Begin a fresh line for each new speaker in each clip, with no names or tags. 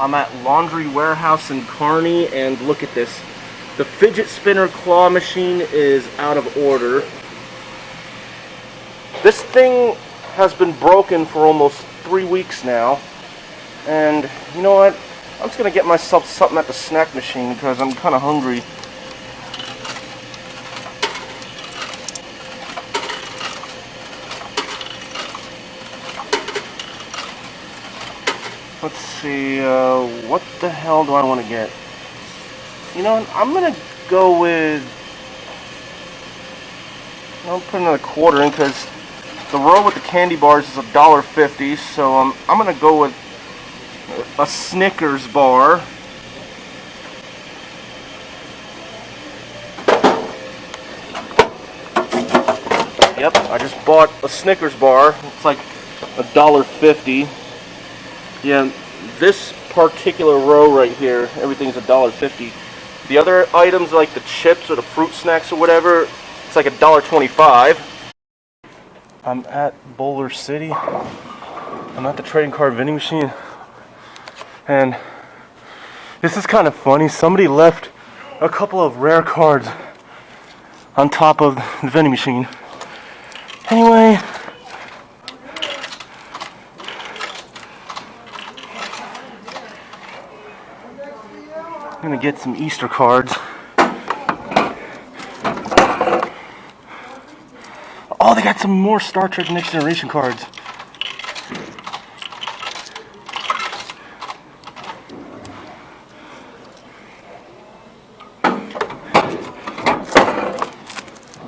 I'm at Laundry Warehouse in Kearney, and look at this. The fidget spinner claw machine is out of order. This thing has been broken for almost 3 weeks now, and you know what? I'm just gonna get myself something at the snack machine because I'm kind of hungry. Let's see, what the hell do I want to get? You know, I'm gonna go with, I'll put another quarter in because the row with the candy bars is $1.50, so I'm gonna go with a Snickers bar. Yep, I just bought a Snickers bar. It's like $1.50. Yeah, this particular row right here, everything's $1.50. The other items like the chips or the fruit snacks or whatever, it's like $1.25. I'm at Boulder City. I'm at the Trading Card Vending Machine. And this is kind of funny. Somebody left a couple of rare cards on top of the vending machine. Anyway, I'm gonna get some Easter cards. Oh, they got some more Star Trek Next Generation cards.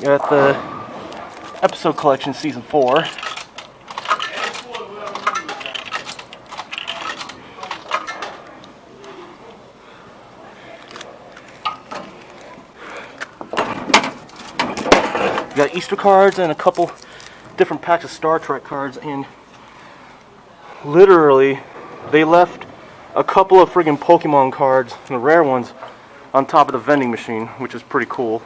Got the episode collection, season 4. Got Easter cards and a couple different packs of Star Trek cards, and literally they left a couple of friggin' Pokemon cards, the rare ones, on top of the vending machine, which is pretty cool.